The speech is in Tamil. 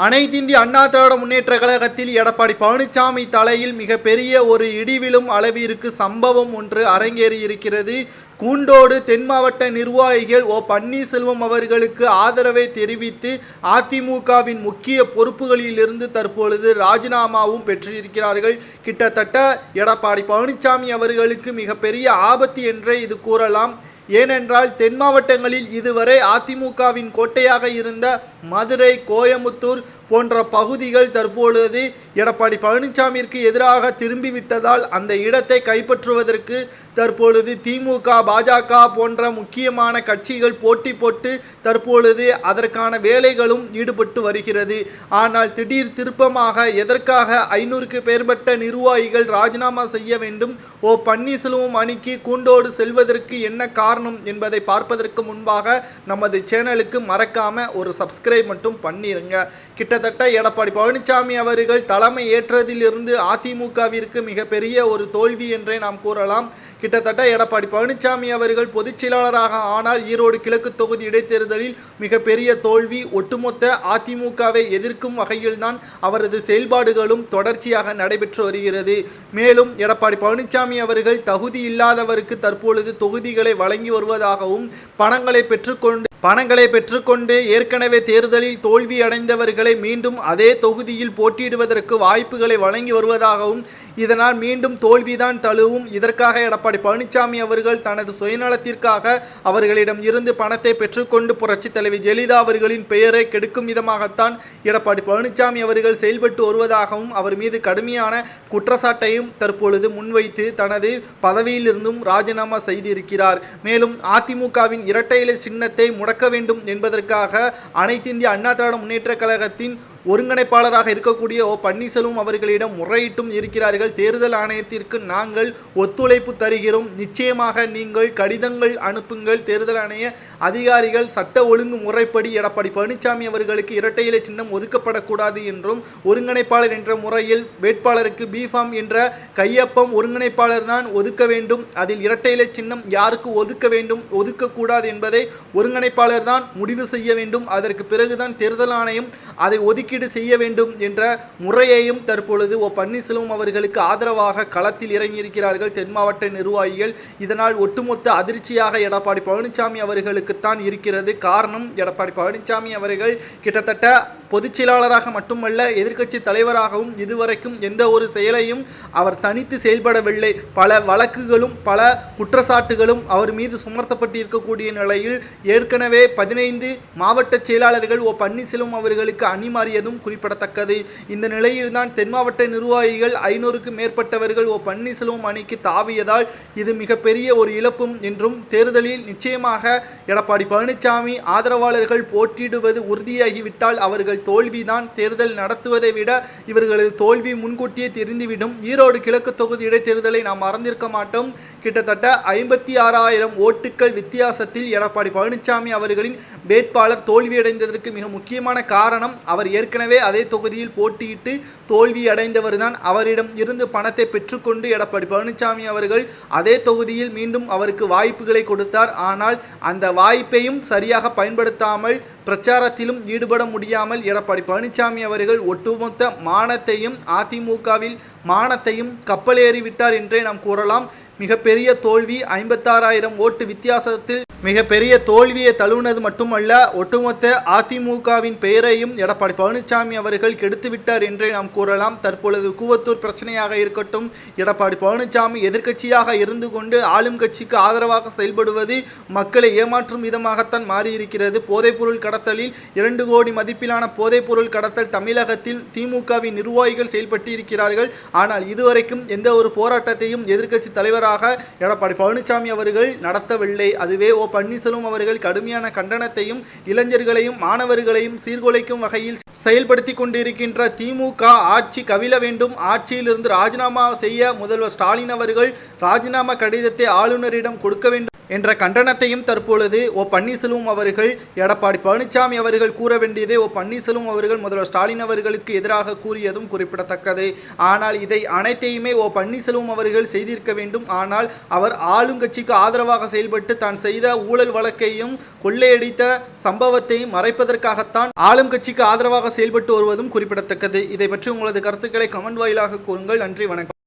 அனைத்திந்திய அண்ணா திராவிட முன்னேற்ற கழகத்தில் எடப்பாடி பழனிசாமி தலையில் மிகப்பெரிய ஒரு இடிவிழும் அளவிற்கு சம்பவம் ஒன்று அரங்கேறியிருக்கிறது. கூண்டோடு தென் மாவட்ட நிர்வாகிகள் பன்னீர்செல்வம் அவர்களுக்கு ஆதரவை தெரிவித்து அதிமுகவின் முக்கிய பொறுப்புகளிலிருந்து தற்பொழுது ராஜினாமாவும் பெற்றிருக்கிறார்கள். கிட்டத்தட்ட எடப்பாடி பழனிசாமி அவர்களுக்கு மிகப்பெரிய ஆபத்து என்றே இது கூறலாம். ஏனென்றால் தென் மாவட்டங்களில் இதுவரை அதிமுகவின் கோட்டையாக இருந்த மதுரை, கோயமுத்தூர் போன்ற பகுதிகள் தற்பொழுது எடப்பாடி பழனிசாமிற்கு எதிராக திரும்பிவிட்டதால் அந்த இடத்தை கைப்பற்றுவதற்கு தற்பொழுது திமுக, பாஜக போன்ற முக்கியமான கட்சிகள் போட்டி போட்டு தற்பொழுது அதற்கான வேலைகளும் ஈடுபட்டு வருகிறது. ஆனால் திடீர் திருப்பமாக எதற்காக 500க்கு மேற்பட்ட நிர்வாகிகள் ராஜினாமா செய்ய வேண்டும், பன்னீர்செல்வம் அணிக்கு கூண்டோடு செல்வதற்கு என்ன காரணம் என்பதை பார்ப்பதற்கு முன்பாக நமது சேனலுக்கு மறக்காம ஒரு சப்ஸ்கிரைப் மட்டும் பண்ணிருங்க. கிட்டத்தட்ட எடப்பாடி பழனிசாமி அவர்கள் தலைமை ஏற்றதிலிருந்து அதிமுகவிற்கு மிகப்பெரிய ஒரு தோல்வி என்றே நாம் கூறலாம். கிட்டத்தட்ட எடப்பாடி பழனிசாமி அவர்கள் பொதுச் செயலாளராக ஆனால் ஈரோடு கிழக்கு தொகுதி இடைத்தேர்தலில் மிகப்பெரிய தோல்வி. ஒட்டுமொத்த அதிமுகவை எதிர்க்கும் வகையில்தான் அவரது செயல்பாடுகளும் தொடர்ச்சியாக நடைபெற்று வருகிறது. மேலும் எடப்பாடி பழனிசாமி அவர்கள் தகுதி இல்லாதவருக்கு தற்பொழுது தொகுதிகளை வழங்கி வருவதாகவும் பணங்களை பெற்றுக்கொண்டு ஏற்கனவே தேர்தலில் தோல்வி அடைந்தவர்களை மீண்டும் அதே தொகுதியில் போட்டியிடுவதற்கு வாய்ப்புகளை வழங்கி வருவதாகவும், இதனால் மீண்டும் தோல்விதான் தழுவும். இதற்காக எடப்பாடி பழனிசாமி அவர்கள் தனது சுயநலத்திற்காக அவர்களிடம் இருந்து பணத்தை பெற்றுக்கொண்டு புரட்சி தலைவி ஜெயலலிதா அவர்களின் பெயரை கெடுக்கும் விதமாகத்தான் எடப்பாடி பழனிசாமி அவர்கள் செயல்பட்டு வருவதாகவும் அவர் மீது கடுமையான குற்றச்சாட்டையும் தற்பொழுது முன்வைத்து தனது பதவியிலிருந்தும் ராஜினாமா செய்திருக்கிறார். மேலும் அதிமுகவின் இரட்டை இலை சின்னத்தை முடக்க வேண்டும் என்பதற்காக அனைத்திந்திய அண்ணா திராவிட முன்னேற்ற கழகத்தின் ஒருங்கிணைப்பாளராக இருக்கக்கூடிய பன்னீர்செல்வம் அவர்களிடம் முறையிட்டும் இருக்கிறார்கள். தேர்தல் ஆணையத்திற்கு நாங்கள் ஒத்துழைப்பு தருகிறோம், நிச்சயமாக நீங்கள் கடிதங்கள் அனுப்புங்கள். தேர்தல் ஆணைய அதிகாரிகள் சட்ட ஒழுங்கு முறைப்படி எடப்பாடி பழனிசாமி அவர்களுக்கு இரட்டை இலை சின்னம் ஒதுக்கப்படக்கூடாது என்றும், ஒருங்கிணைப்பாளர் என்ற முறையில் வேட்பாளருக்கு பிஃபார்ம் என்ற கையொப்பம் ஒருங்கிணைப்பாளர் தான் ஒதுக்க வேண்டும். அதில் இரட்டை இலை சின்னம் யாருக்கு ஒதுக்க வேண்டும், ஒதுக்கக்கூடாது என்பதை ஒருங்கிணைப்பாளர் தான் முடிவு செய்ய வேண்டும். அதற்கு பிறகுதான் தேர்தல் ஆணையம் அதை ஒதுக்கீடு செய்ய வேண்டும் என்ற முறையையும் தற்பொழுது பன்னீர்செல்வம் அவர்களுக்கு ஆதரவாக களத்தில் இறங்கியிருக்கிறார்கள் தென் மாவட்ட நிர்வாகிகள். இதனால் ஒட்டுமொத்த அதிர்ச்சியாக எடப்பாடி பழனிசாமி அவர்களுக்குத்தான் இருக்கிறது. காரணம், எடப்பாடி பழனிசாமி அவர்கள் கிட்டத்தட்ட பொதுச் செயலாளராக மட்டுமல்ல எதிர்க்கட்சி தலைவராகவும் இதுவரைக்கும் எந்த ஒரு செயலையும் அவர் தனித்து செயல்படவில்லை. பல வழக்குகளும் பல குற்றச்சாட்டுகளும் அவர் மீது சுமர்த்தப்பட்டிருக்கக்கூடிய நிலையில் ஏற்கனவே 15 மாவட்ட செயலாளர்கள் பன்னீர்செல்வம் அவர்களுக்கு அணிமாறியதும் குறிப்பிடத்தக்கது. இந்த நிலையில்தான் தென் மாவட்ட நிர்வாகிகள் 500க்கு மேற்பட்டவர்கள் பன்னீர்செல்வம் அணிக்கு தாவியதால் இது மிகப்பெரிய ஒரு இழப்பும் என்றும், தேர்தலில் நிச்சயமாக எடப்பாடி பழனிசாமி ஆதரவாளர்கள் போட்டியிடுவது உறுதியாகிவிட்டால் அவர்கள் தோல்விதான். தேர்தல் நடத்துவதை விட இவர்களது தோல்வி முன்கூட்டியே தெரிந்துவிடும். ஈரோடு கிழக்கு தொகுதி இடைத்தேர்தலை நாம் மறந்திருக்க மாட்டோம். கிட்டத்தட்ட 56,000 ஓட்டுக்கள் வித்தியாசத்தில் எடப்பாடி பழனிசாமி அவர்களின் வேட்பாளர் தோல்வியடைந்ததற்கு மிக முக்கியமான காரணம், அவர் ஏற்கனவே அதே தொகுதியில் போட்டியிட்டு தோல்வி அடைந்தவர் தான். அவரிடம் இருந்து பணத்தை பெற்றுக்கொண்டு எடப்பாடி பழனிசாமி அவர்கள் அதே தொகுதியில் மீண்டும் அவருக்கு வாய்ப்புகளை கொடுத்தார். ஆனால் அந்த வாய்ப்பையும் சரியாக பயன்படுத்தாமல் பிரச்சாரத்திலும் ஈடுபட முடியாமல் எடப்பாடி பழனிசாமி அவர்கள் ஒட்டுமொத்த மானத்தையும் அதிமுகவில் மானத்தையும் கப்பலேறிவிட்டார் என்றே நாம் கூறலாம். மிகப்பெரிய தோல்வி, 56,000 ஓட்டு வித்தியாசத்தில் மிகப்பெரிய தோல்வியை தழுவினது மட்டுமல்ல, ஒட்டுமொத்த அதிமுகவின் பெயரையும் எடப்பாடி பழனிசாமி அவர்கள் கெடுத்துவிட்டார் என்றே நாம் கூறலாம். தற்பொழுது கூவத்தூர் பிரச்சனையாக இருக்கட்டும், எடப்பாடி பழனிசாமி எதிர்க்கட்சியாக இருந்து கொண்டு ஆளும் கட்சிக்கு ஆதரவாக செயல்படுவது மக்களை ஏமாற்றும் விதமாகத்தான் மாறியிருக்கிறது. போதைப்பொருள் கடத்தலில் 2 கோடி மதிப்பிலான போதைப்பொருள் கடத்தல் தமிழகத்தில் திமுகவின் நிர்வாகிகள் செயல்பட்டு இருக்கிறார்கள். ஆனால் இதுவரைக்கும் எந்த ஒரு போராட்டத்தையும் எதிர்க்கட்சி தலைவராக எடப்பாடி பழனிசாமி அவர்கள் நடத்தவில்லை. அதுவே பன்னீர்செல்வம் அவர்கள் கடுமையான கண்டனத்தையும் இளைஞர்களையும் மாணவர்களையும் சீர்குலைக்கும் வகையில் செயல்படுத்தி கொண்டிருக்கின்ற திமுக ஆட்சி கவிழ வேண்டும், ஆட்சியிலிருந்து ராஜினாமா செய்ய முதல்வர் ஸ்டாலின் அவர்கள் ராஜினாமா கடிதத்தை ஆளுநரிடம் கொடுக்க வேண்டும் என்ற கண்டனத்தையும் தற்பொழுது பன்னீர்செல்வம் அவர்கள் எடப்பாடி பழனிசாமி அவர்கள் கூற வேண்டியதே பன்னீர்செல்வம் அவர்கள் முதல்வர் ஸ்டாலின் அவர்களுக்கு எதிராக கூறியதும் குறிப்பிடத்தக்கது. ஆனால் இதை அனைத்தையுமே பன்னீர்செல்வம் அவர்கள் செய்திருக்க வேண்டும். ஆனால் அவர் ஆளுங்கட்சிக்கு ஆதரவாக செயல்பட்டு தான் செய்த ஊழல் வழக்கையும் கொள்ளையடித்த சம்பவத்தையும் மறைப்பதற்காகத்தான் ஆளும் கட்சிக்கு ஆதரவாக செயல்பட்டு வருவதும் குறிப்பிடத்தக்கது. இதை பற்றி உங்களது கருத்துக்களை கமெண்ட் வாயிலாக கூறுங்கள். நன்றி, வணக்கம்.